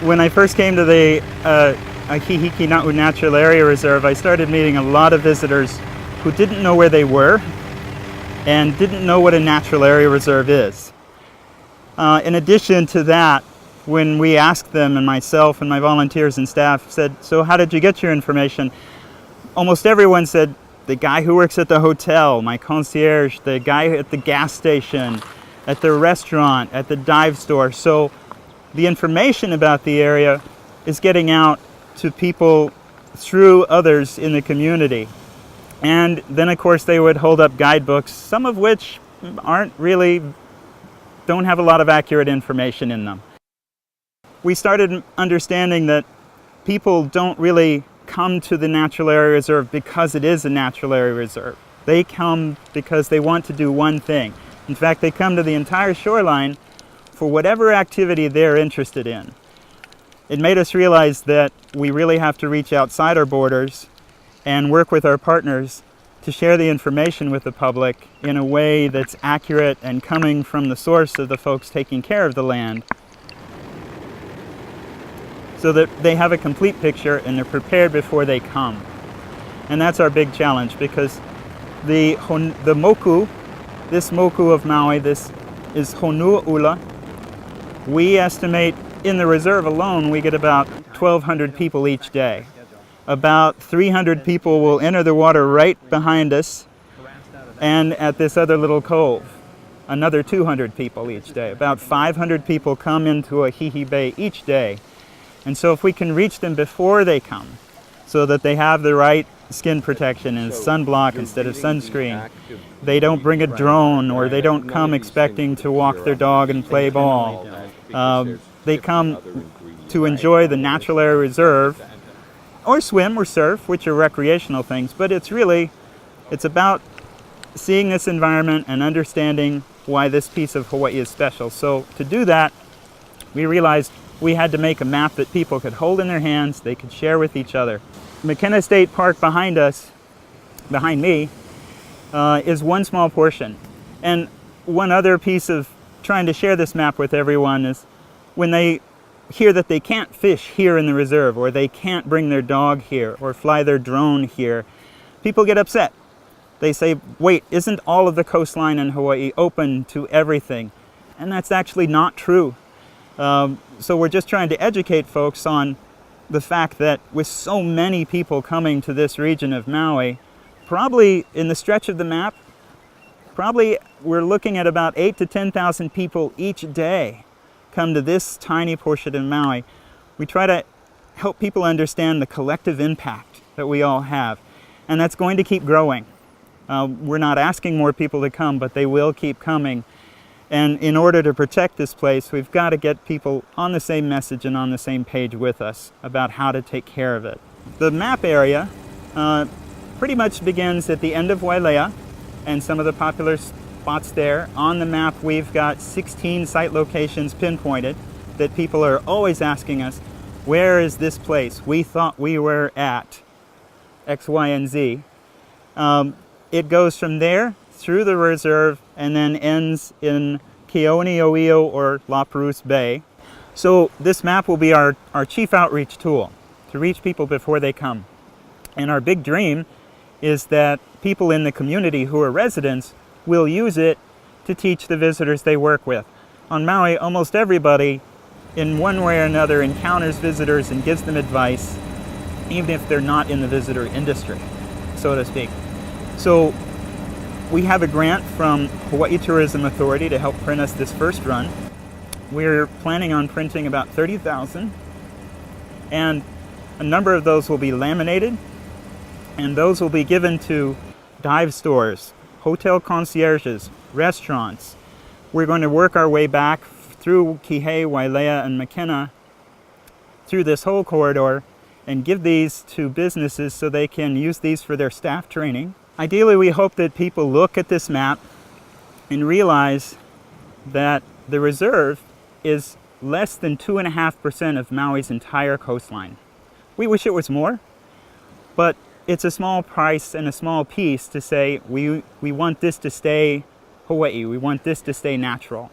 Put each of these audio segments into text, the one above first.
When I first came to the Ahihi Kinaʻu Natural Area Reserve, I started meeting a lot of visitors who didn't know where they were and didn't know what a natural area reserve is. In addition to that, when we asked them, and myself and my volunteers and staff said, "So how did you get your information?" Almost everyone said, "The guy who works at the hotel, my concierge, the guy at the gas station, at the restaurant, at the dive store." So the information about the area is getting out to people through others in the community. And then of course they would hold up guidebooks, some of which don't have a lot of accurate information in them. We started understanding that people don't really come to the Natural Area Reserve because it is a Natural Area Reserve. They come because they want to do one thing. In fact, they come to the entire shoreline for whatever activity they're interested in. It made us realize that we really have to reach outside our borders and work with our partners to share the information with the public in a way that's accurate and coming from the source of the folks taking care of the land, so that they have a complete picture and they're prepared before they come. And that's our big challenge, because the moku, this moku of Maui, this is Honua'ula. We estimate in the reserve alone we get about 1,200 people each day. About 300 people will enter the water right behind us, and at this other little cove, another 200 people each day. About 500 people come into Ahihi Bay each day. And so if we can reach them before they come, so that they have the right skin protection and sunblock instead of sunscreen, they don't bring a drone, or they don't come expecting to walk their dog and play ball. They come to enjoy the Natural Area Reserve, or swim or surf, which are recreational things, but it's about seeing this environment and understanding why this piece of Hawaii is special. So to do that, we realized we had to make a map that people could hold in their hands, they could share with each other. McKenna State Park behind us, behind me, is one small portion. And one other piece of trying to share this map with everyone is when they hear that they can't fish here in the reserve, or they can't bring their dog here, or fly their drone here, people get upset. They say, "Wait, isn't all of the coastline in Hawaii open to everything?" And that's actually not true. So we're just trying to educate folks on the fact that with so many people coming to this region of Maui, probably in the stretch of the map, probably we're looking at about 8,000 to 10,000 people each day come to this tiny portion of Maui. We try to help people understand the collective impact that we all have, and that's going to keep growing. We're not asking more people to come, but they will keep coming. And in order to protect this place, we've got to get people on the same message and on the same page with us about how to take care of it. The map area pretty much begins at the end of Wailea and some of the popular spots there. On the map, we've got 16 site locations pinpointed that people are always asking us, where is this place? We thought we were at X, Y, and Z. It goes from there through the reserve and then ends in Keoneoio or La Perouse Bay. So this map will be our chief outreach tool to reach people before they come. And our big dream is that people in the community who are residents will use it to teach the visitors they work with. On Maui, almost everybody in one way or another encounters visitors and gives them advice, even if they're not in the visitor industry, so to speak. So we have a grant from Hawaii Tourism Authority to help print us this first run. We're planning on printing about 30,000, and a number of those will be laminated, and those will be given to dive stores, hotel concierges, restaurants. We're going to work our way back through Kihei, Wailea, and McKenna through this whole corridor and give these to businesses so they can use these for their staff training. Ideally, we hope that people look at this map and realize that the reserve is less than 2.5% of Maui's entire coastline. We wish it was more, but it's a small price and a small piece to say we want this to stay Hawaii, we want this to stay natural.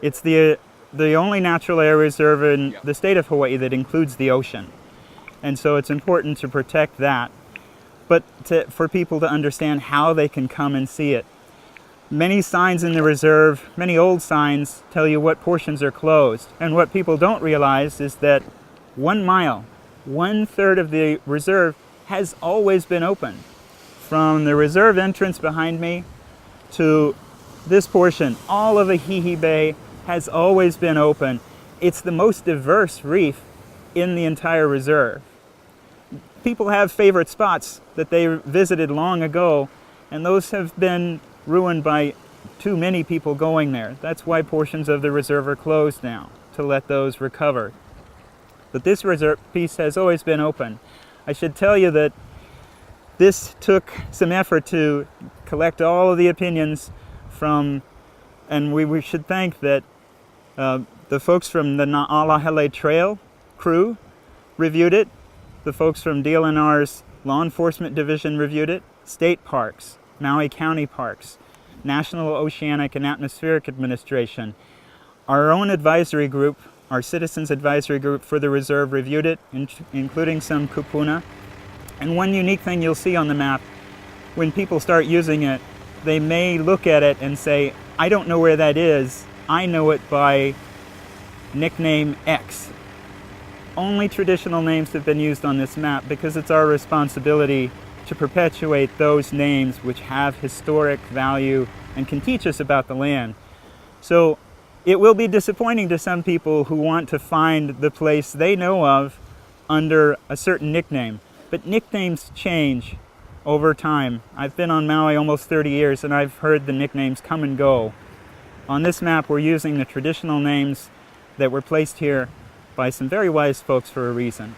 It's the the only natural area reserve in the state of Hawaii that includes the ocean. And so it's important to protect that, but for people to understand how they can come and see it. Many signs in the reserve, many old signs, tell you what portions are closed. And what people don't realize is that 1 mile, 1/3 of the reserve, has always been open. From the reserve entrance behind me to this portion, all of Ahihi Bay has always been open. It's the most diverse reef in the entire reserve. People have favorite spots that they visited long ago, and those have been ruined by too many people going there. That's why portions of the reserve are closed now, to let those recover. But this reserve piece has always been open. I should tell you that this took some effort to collect all of the opinions from, and we should thank that the folks from the Na'alahele Trail crew reviewed it, the folks from DLNR's Law Enforcement Division reviewed it, state parks, Maui County Parks, National Oceanic and Atmospheric Administration, our own advisory group, our Citizens Advisory Group for the reserve reviewed it, including some kupuna. And one unique thing you'll see on the map, when people start using it, they may look at it and say, I don't know where that is, I know it by nickname X. Only traditional names have been used on this map because it's our responsibility to perpetuate those names which have historic value and can teach us about the land. So it will be disappointing to some people who want to find the place they know of under a certain nickname. But nicknames change over time. I've been on Maui almost 30 years and I've heard the nicknames come and go. On this map we're using the traditional names that were placed here by some very wise folks for a reason.